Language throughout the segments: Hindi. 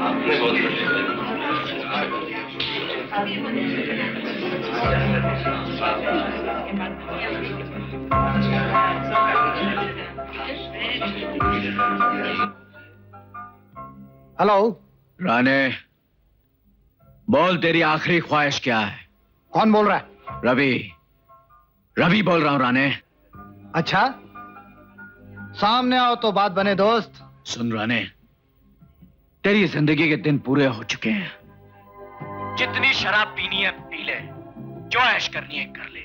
हेलो राणे, बोल तेरी आखिरी ख्वाहिश क्या है? कौन बोल रहा है? रवि, रवि बोल रहा हूं राणे। अच्छा, सामने आओ तो बात बने दोस्त। सुन राणे, तेरी जिंदगी के दिन पूरे हो चुके हैं। जितनी शराब पीनी है पी ले, जो ऐश करनी है कर ले।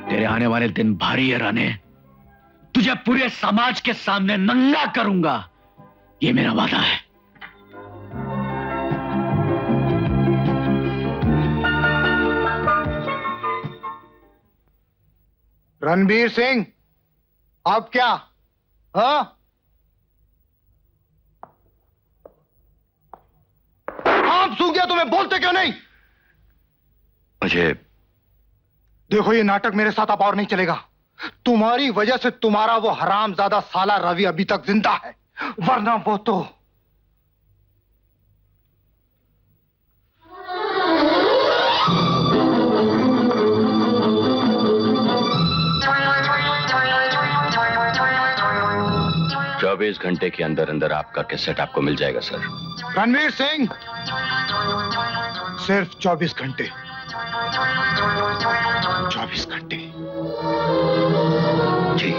तेरे आने वाले दिन भारी है राणे। तुझे पूरे समाज के सामने नंगा करूंगा, ये मेरा वादा है। रणबीर सिंह, अब क्या? हाँ? आप सूख गया, तुम्हें बोलते क्यों नहीं? मुझे देखो, ये नाटक मेरे साथ अब और नहीं चलेगा। तुम्हारी वजह से तुम्हारा वो हरामजादा साला रवि अभी तक जिंदा है, वरना वो तो चौबीस घंटे के अंदर अंदर आपका कैसेट आपको मिल जाएगा सर। रणवीर सिंह, सिर्फ 24 घंटे। 24 घंटे। जी।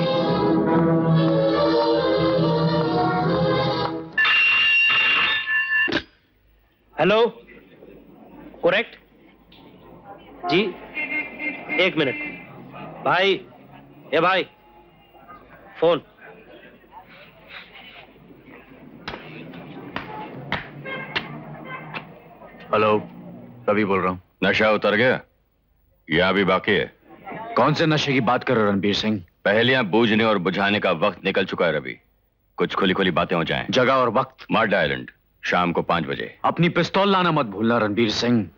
हेलो, करेक्ट जी। एक मिनट भाई, ये भाई फोन। हेलो, रवि बोल रहा हूं। नशा उतर गया या अभी बाकी है? कौन से नशे की बात कर रहे हो रणबीर सिंह? पहेलियां बूझने और बुझाने का वक्त निकल चुका है रवि। कुछ खुली खुली बातें हो जाएं। जगह और वक्त? मड आइलैंड, शाम को 5 बजे। अपनी पिस्तौल लाना मत भूलना रणबीर सिंह।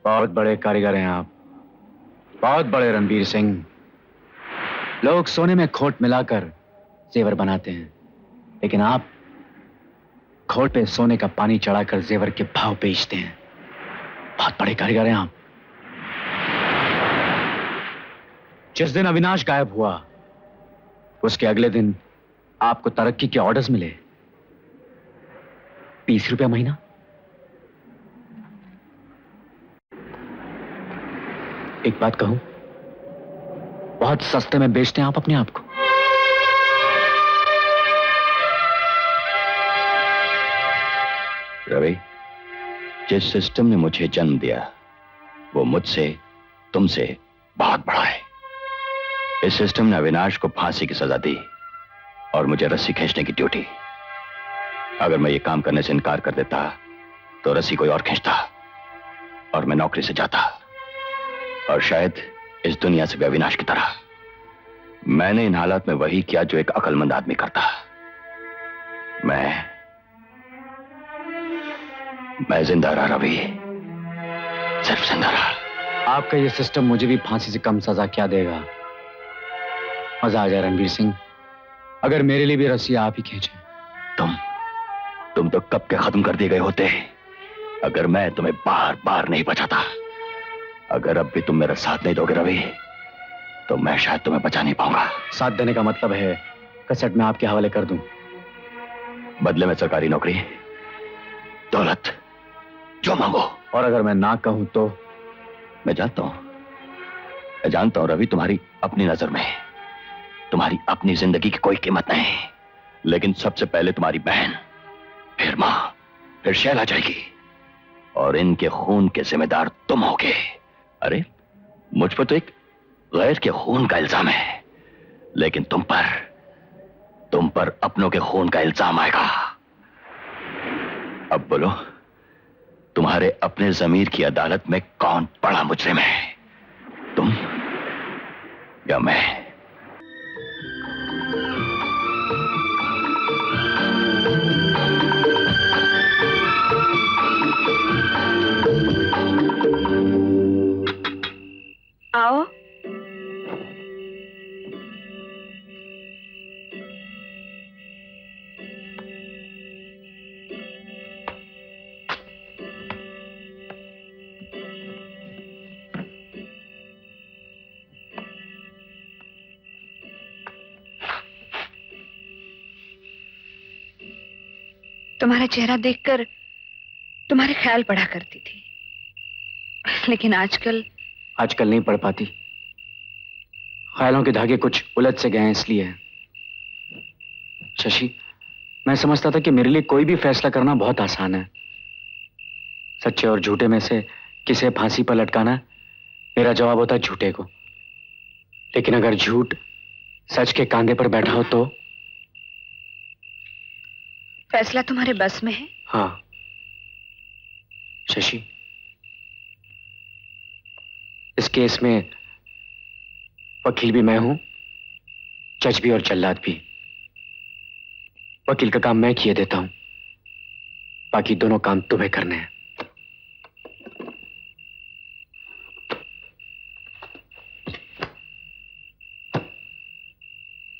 बहुत बड़े कारीगर हैं आप, बहुत बड़े रणबीर सिंह। लोग सोने में खोट मिलाकर जेवर बनाते हैं, लेकिन आप खोट पे सोने का पानी चढ़ाकर जेवर के भाव बेचते हैं। बहुत बड़े कारीगर हैं आप। जिस दिन अविनाश गायब हुआ, उसके अगले दिन आपको तरक्की के ऑर्डर्स मिले। 20 रुपया महीना। एक बात कहूं, बहुत सस्ते में बेचते हैं आप अपने आप को। रवि, जिस सिस्टम ने मुझे जन्म दिया वो मुझसे, तुमसे बहुत बड़ा है। इस सिस्टम ने अविनाश को फांसी की सजा दी और मुझे रस्सी खींचने की ड्यूटी। अगर मैं ये काम करने से इनकार कर देता तो रस्सी कोई और खींचता और मैं नौकरी से जाता, और शायद इस दुनिया से भी अविनाश की तरह। मैंने इन हालात में वही किया जो एक अक्लमंद आदमी करता। मैं जिंदा रहा रवि, सिर्फ जिंदा रहा। आपका ये सिस्टम मुझे भी फांसी से कम सजा क्या देगा? मजा आ जाए रणबीर सिंह, अगर मेरे लिए भी रस्सी आप ही खींचे। तुम तो कब के खत्म कर दिए गए होते अगर मैं तुम्हें बार बार नहीं बचाता। अगर अब भी तुम मेरा साथ नहीं दोगे रवि, तो मैं शायद तुम्हें बचा नहीं पाऊंगा। साथ देने का मतलब है कैसेट में आपके हवाले कर दूं। बदले में सरकारी नौकरी, दौलत, जो मांगो। और अगर मैं ना कहूं तो? मैं जानता हूं रवि, तुम्हारी अपनी नजर में तुम्हारी अपनी जिंदगी की कोई कीमत नहीं, लेकिन सबसे पहले तुम्हारी बहन, फिर मां, फिर शैला जाएगी, और इनके खून के जिम्मेदार तुम होगे। अरे, मुझ पर तो एक गैर के खून का इल्जाम है, लेकिन तुम तुम पर अपनों के खून का इल्जाम आएगा। अब बोलो, तुम्हारे अपने जमीर की अदालत में कौन बड़ा मुजरिम है, तुम या मैं? आओ। तुम्हारा चेहरा देखकर तुम्हारे ख्याल पड़ा करती थी, लेकिन आजकल नहीं पढ़ पाती। ख्यालों के धागे कुछ उलझ से गए हैं, इसलिए। शशि, मैं समझता था कि मेरे लिए कोई भी फैसला करना बहुत आसान है। सच्चे और झूठे में से किसे फांसी पर लटकाना मेरा जवाब होता है झूठे को। लेकिन अगर झूठ सच के कांधे पर बैठा हो तो? फैसला तुम्हारे बस में है? हाँ शशि, इस केस में वकील भी मैं हूं, जज भी और जल्लाद भी। वकील का काम मैं किए देता हूं, बाकी दोनों काम तुम्हें करने हैं।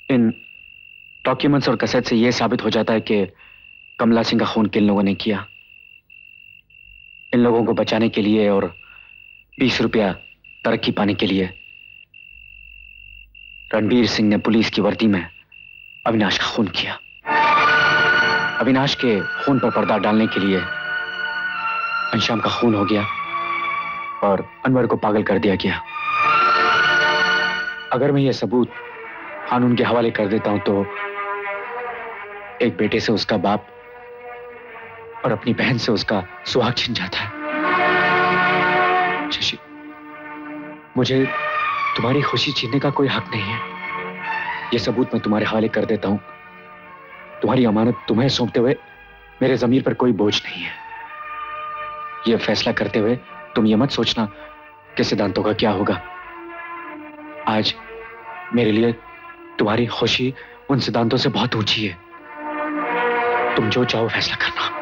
इन डॉक्यूमेंट्स और कैसेट से यह साबित हो जाता है कि कमला सिंह का खून किन लोगों ने किया। इन लोगों को बचाने के लिए और 20 रुपया तरक्की पाने के लिए रणबीर सिंह ने पुलिस की वर्दी में अविनाश का खून किया। अविनाश के खून पर पर्दा डालने के लिए घनश्याम का खून हो गया और अनवर को पागल कर दिया गया। अगर मैं यह सबूत कानून के हवाले कर देता हूं तो एक बेटे से उसका बाप और अपनी बहन से उसका सुहाग छिन जाता है। शशि, मुझे तुम्हारी खुशी छीनने का कोई हक नहीं है। यह सबूत मैं तुम्हारे हवाले कर देता हूं। तुम्हारी अमानत तुम्हें सौंपते हुए मेरे जमीर पर कोई बोझ नहीं है। यह फैसला करते हुए तुम ये मत सोचना कि सिद्धांतों का क्या होगा। आज मेरे लिए तुम्हारी खुशी उन सिद्धांतों से बहुत ऊंची है। तुम जो चाहो फैसला करना।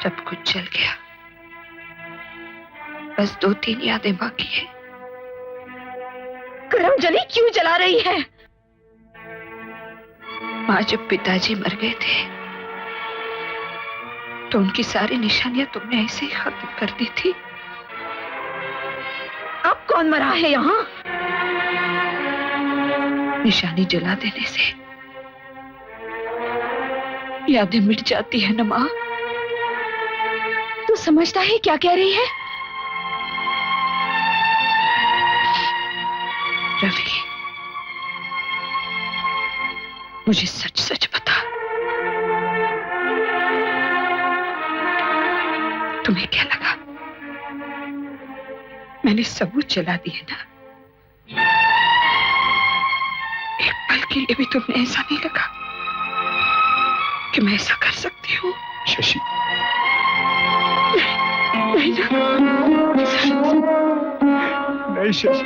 सब कुछ जल गया, बस 2-3 यादें बाकी है। करम जली क्यों जला रही है? माँ, जब पिताजी मर गए थे तो उनकी सारी निशानियां तुमने ऐसे ही खत्म कर दी थी। अब कौन मरा है यहाँ? निशानी जला देने से यादें मिट जाती है ना माँ। तू समझता है क्या कह रही है? रवि, मुझे सच सच बता, तुम्हें क्या लगा? मैंने सबूत जला दिए ना। एक पल के लिए भी तुम्हें ऐसा नहीं लगा कि मैं ऐसा कर सकती हूँ? शशि, नहीं नहीं शशि,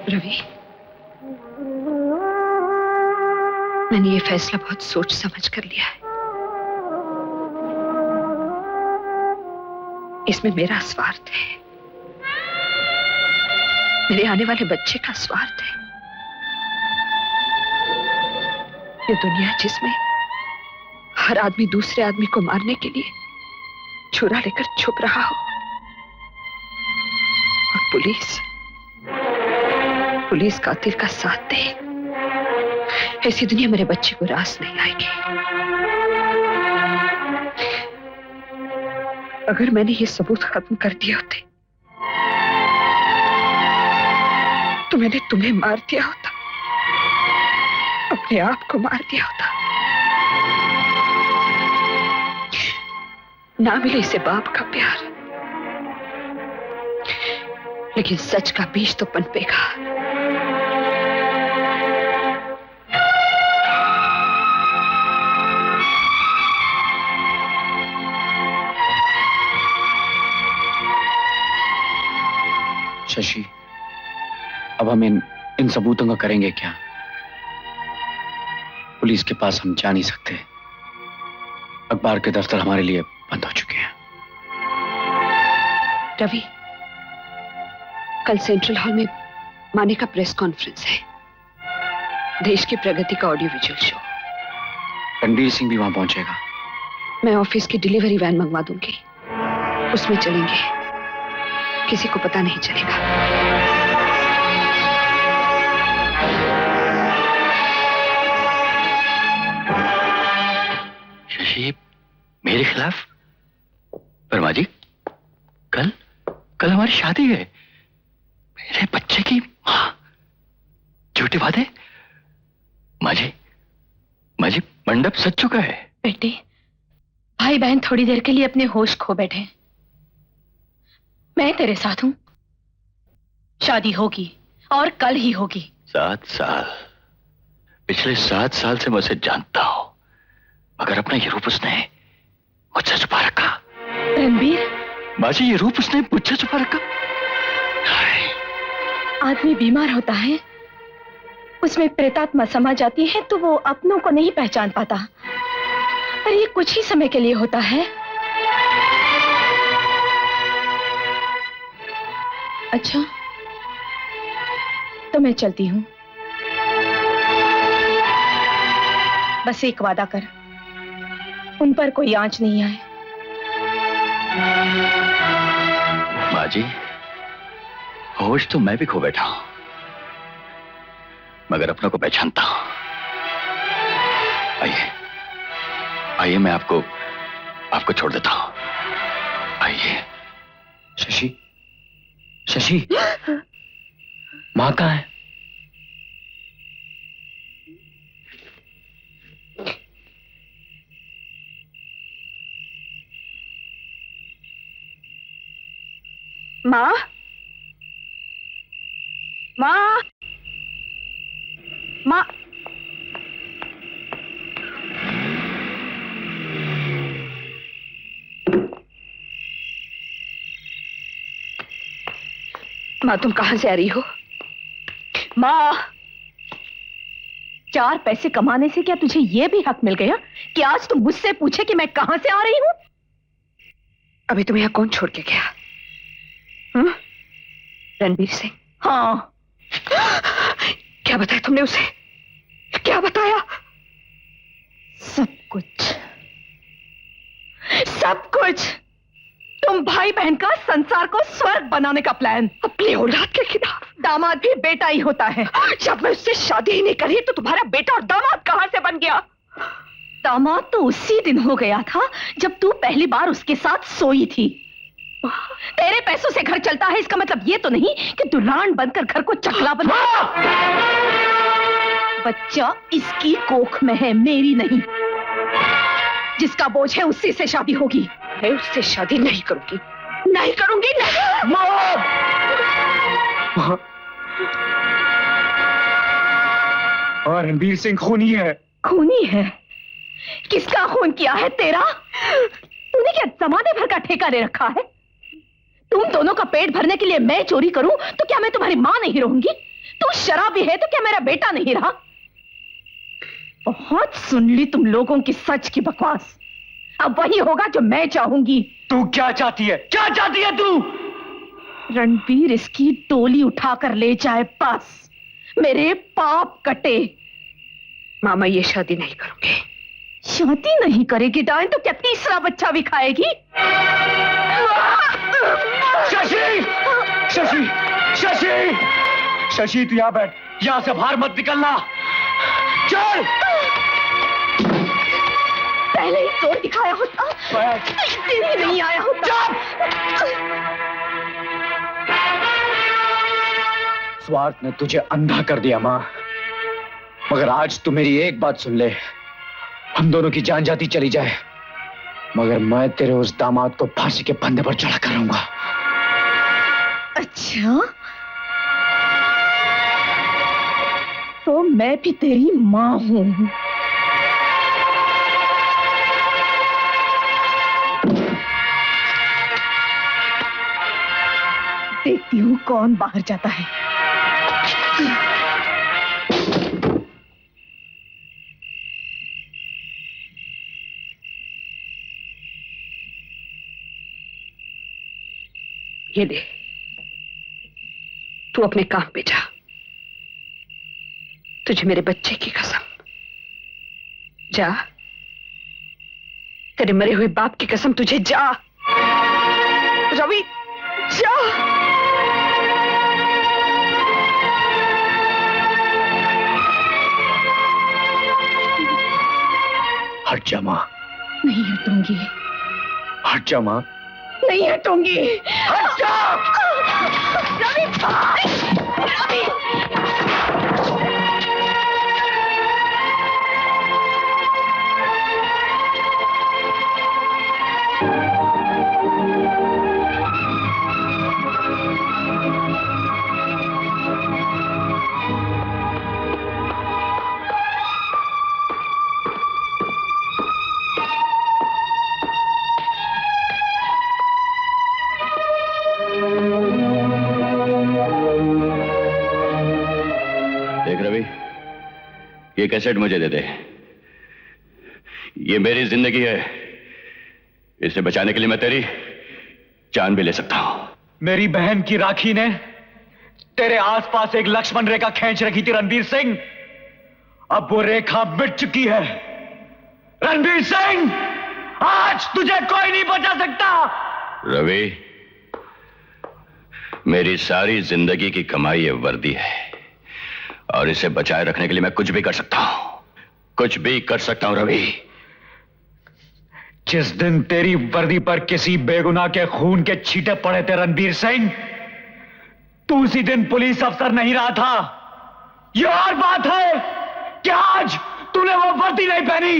रवि, मैंने ये फैसला बहुत सोच समझ कर लिया है। इसमें मेरा स्वार्थ है, मेरे आने वाले बच्चे का स्वार्थ है। ये दुनिया जिसमें हर आदमी दूसरे आदमी को मारने के लिए छुरा लेकर छुप रहा हो, और पुलिस कातिल का साथ दे, ऐसी दुनिया मेरे बच्चे को रास नहीं आएगी। अगर मैंने ये सबूत खत्म कर दिए होते तो मैंने तुम्हें मार दिया होता, अपने आप को मार दिया होता। ना मिले इसे बाप का प्यार, लेकिन सच का बीज तो पनपेगा। शशि, अब हम इन सबूतों का करेंगे क्या? पुलिस के पास हम जा नहीं सकते, अखबार के दफ्तर हमारे लिए बंद हो चुके हैं। रवि, कल सेंट्रल हॉल में माने का प्रेस कॉन्फ्रेंस है, देश की प्रगति का audio visual show. Ranbir Singh भी वहां पहुंचेगा। मैं ऑफिस की डिलीवरी वैन मंगवा दूंगी, उसमें चलेंगे, किसी को पता नहीं चलेगा। शशि, मेरे खिलाफ? वर्मा जी, कल हमारी शादी है, मेरे बच्चे की मां, झूठे वादे। माँ जी, मंडप सज चुका है। बेटे, भाई बहन थोड़ी देर के लिए अपने होश खो बैठे। मैं तेरे साथ हूं, शादी होगी और कल ही होगी। 7 साल, पिछले 7 साल से मैं उसे जानता हूं, मगर अपना ये रूप उसने मुझसे छुपा रखा। रणबीर, माँ जी, ये रूप उसने मुझसे छुपा रखा। आदमी बीमार होता है, उसमें प्रेतात्मा समा जाती है तो वो अपनों को नहीं पहचान पाता, पर ये कुछ ही समय के लिए होता है। अच्छा, तो मैं चलती हूं। बस एक वादा कर, उन पर कोई आंच नहीं आए। माँ जी, होश तो मैं भी खो बैठा हूं, मगर अपनों को पहचानता हूं। आइए मैं आपको छोड़ देता हूं। आइए। शशि, मां कहाँ है? माँ, माँ, माँ, माँ, तुम कहां से आ रही हो? माँ, 4 पैसे कमाने से क्या तुझे यह भी हक मिल गया कि आज तुम मुझसे पूछे कि मैं कहां से आ रही हूं? अभी तुम्हें यहां कौन छोड़ के गया? रणबीर सिंह। हाँ। क्या बताया तुमने उसे? क्या बताया? सब कुछ। तुम भाई बहन का संसार को स्वर्ग बनाने का प्लान। अपनी औलाद के खिलाफ। दामाद भी बेटा ही होता है। जब मैं उससे शादी ही नहीं करी तो तुम्हारा बेटा और दामाद कहां से बन गया? दामाद तो उसी दिन हो गया था जब तू पहली बार उसके साथ सोई थी। तेरे पैसों से घर चलता है, इसका मतलब ये तो नहीं कि दुल्हन बनकर घर को चकला बना। बच्चा इसकी कोख में है, मेरी नहीं। जिसका बोझ है उसी से शादी होगी। मैं उससे शादी नहीं करूंगी, नहीं करूंगी, नहीं। और रणबीर सिंह खूनी है। खूनी है? किसका खून किया है? तेरा? तूने क्या जमाने भर का ठेका ले रखा है? तुम दोनों का पेट भरने के लिए मैं चोरी करूं तो क्या मैं तुम्हारी मां नहीं रहूंगी? तू शराबी है तो क्या मेरा बेटा नहीं रहा? बहुत सुन ली तुम लोगों की सच की बकवास। अब वही होगा जो मैं चाहूंगी। तू क्या चाहती है? क्या चाहती है तू? रणबीर इसकी टोली उठाकर ले जाए पास, मेरे पाप कटे। मामा ये शादी नहीं करूंगी। शादी नहीं करेगी डायन तो क्या तीसरा बच्चा भी खाएगी? शशि! शशि! शशि! शशि तू यहाँ बैठ, यहाँ से बाहर मत निकलना। चल! पहले ही जोर दिखाया होता, दिन ही नहीं आया होता। स्वार्थ ने तुझे अंधा कर दिया मां, मगर आज तू मेरी एक बात सुन ले। हम दोनों की जान जाती चली जाए, मगर मैं तेरे उस दामाद को फांसी के फंदे पर चढ़ा कर रहूंगा। अच्छा, तो मैं भी तेरी मां हूं। देखती हूं कौन बाहर जाता है। ये दे, तू अपने काम पे जा। तुझे मेरे बच्चे की कसम, जा। तेरे मरे हुए बाप की कसम, तुझे जा। रवि, जा। हट जा मां। नहीं हटूंगी। हट जा मां। नहीं हटूंगी। हट जा! रवि, रवि! ये कैसेट मुझे दे दे। ये मेरी जिंदगी है, इसे बचाने के लिए मैं तेरी जान भी ले सकता हूं। मेरी बहन की राखी ने तेरे आसपास एक लक्ष्मण रेखा खींच रखी थी रणबीर सिंह। अब वो रेखा मिट चुकी है। रणबीर सिंह, आज तुझे कोई नहीं बचा सकता। रवि, मेरी सारी जिंदगी की कमाई ये वर्दी है और इसे बचाए रखने के लिए मैं कुछ भी कर सकता हूं, कुछ भी कर सकता हूं। रवि, जिस दिन तेरी वर्दी पर किसी बेगुनाह के खून के छींटे पड़े थे रणबीर सिंह, तू उसी दिन पुलिस अफसर नहीं रहा था। यह और बात है कि आज तूने वो वर्दी नहीं पहनी,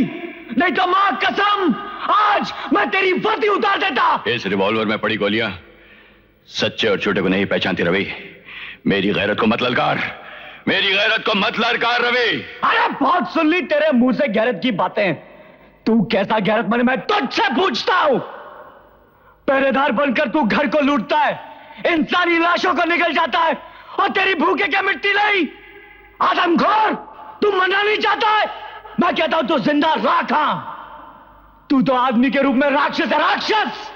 नहीं तो मां कसम आज मैं तेरी वर्दी उतार देता। इस रिवॉल्वर में पड़ी गोलियां सच्चे और झूठे को नहीं पहचानती। रवि, मेरी गैरत को मत ललकार, मेरी गैरत को मत ललकार। रवि, अरे बहुत सुन ली तेरे मुंह से गैरत की बातें। तू कैसा गैरतमंद मैं तुझसे पूछता हूं। पहरेदार बनकर तू घर को लूटता है, इंसानी लाशों को निकल जाता है और तेरी भूखे क्या मिटती नहीं। आदमखोर, तू मरना नहीं चाहता है। मैं कहता हूं तू जिंदा राख। तू तो आदमी के रूप में राक्षस है, राक्षस।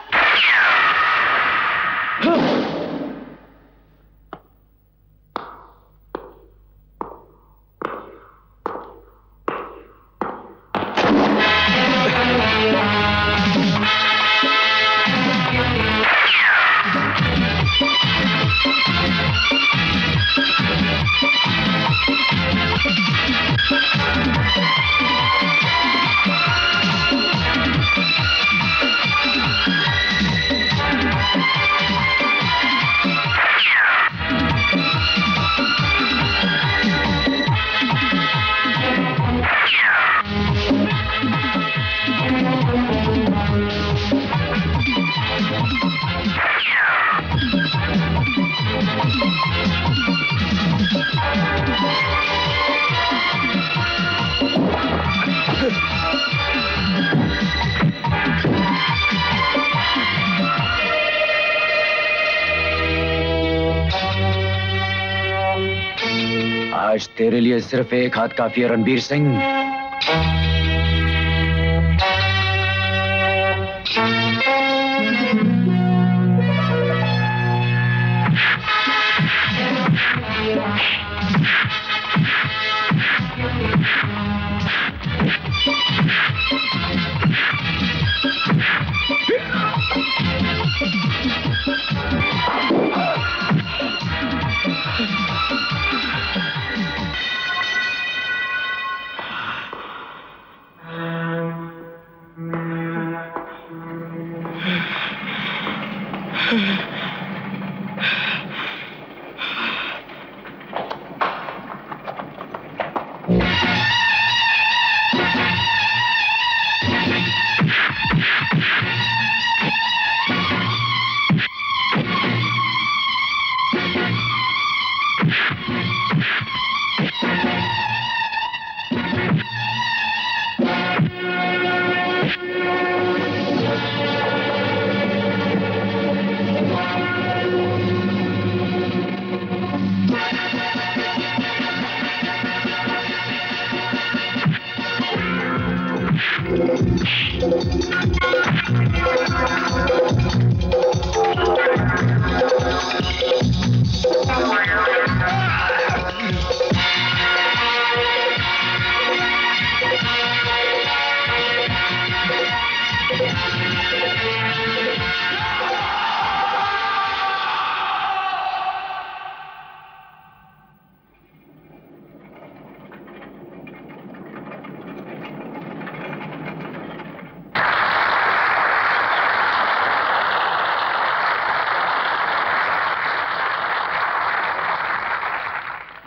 तेरे लिए सिर्फ एक हाथ काफी है Ranbir Singh.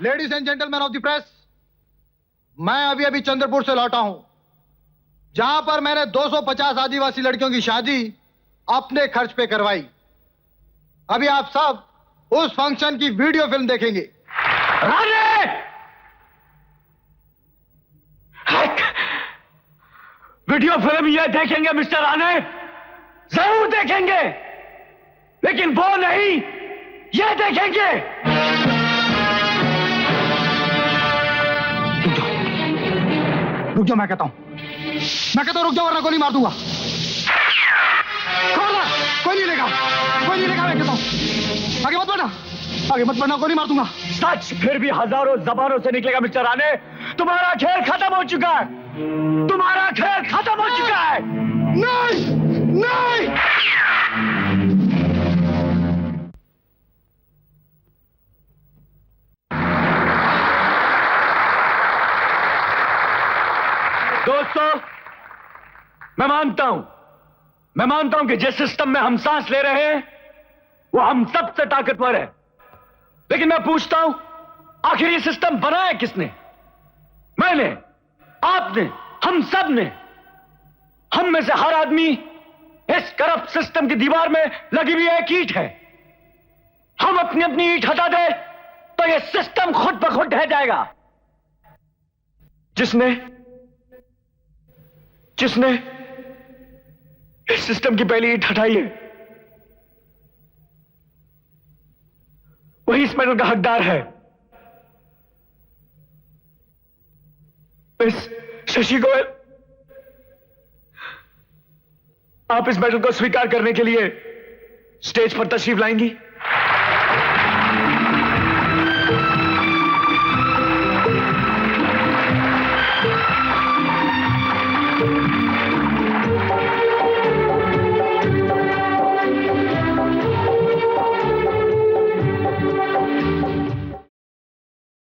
Ladies and gentleman of the press, मैं अभी अभी चंद्रपुर से लौटा हूं, जहां पर मैंने 250 आदिवासी लड़कियों की शादी अपने खर्च पे करवाई। अभी आप सब उस फंक्शन की वीडियो फिल्म देखेंगे। राणे! वीडियो फिल्म ये देखेंगे मिस्टर राणे, जरूर देखेंगे, लेकिन वो नहीं, ये देखेंगे। रुक जाओ, मैं कहता हूं रुक जाओ, वरना गोली मार दूंगा। खोलना, कोई नहीं लेगा, मैं कहता हूं। आगे मत बढ़ना, गोली मार दूंगा। सच फिर भी हजारों जबानों से निकलेगा मिस्टर राणे। तुम्हारा खेल खत्म हो चुका है, तुम्हारा खेल खत्म हो चुका है। नहीं। दोस्तों, मैं मानता हूं कि जिस सिस्टम में हम सांस ले रहे हैं वो हम सबसे ताकतवर है, लेकिन मैं पूछता हूं, आखिर ये सिस्टम बनाया किसने? मैंने, आपने, हम सब ने। हम में से हर आदमी इस करप्ट सिस्टम की दीवार में लगी हुई एक ईंट है। हम अपनी अपनी ईंट हटा दे तो ये सिस्टम खुद ब खुद ढह जाएगा। जिसने इस सिस्टम की पहली ईंट हटाई है वही इस मेडल का हकदार है। मिस शशि गोयल, आप इस मेडल को स्वीकार करने के लिए स्टेज पर तशरीफ लाएंगी?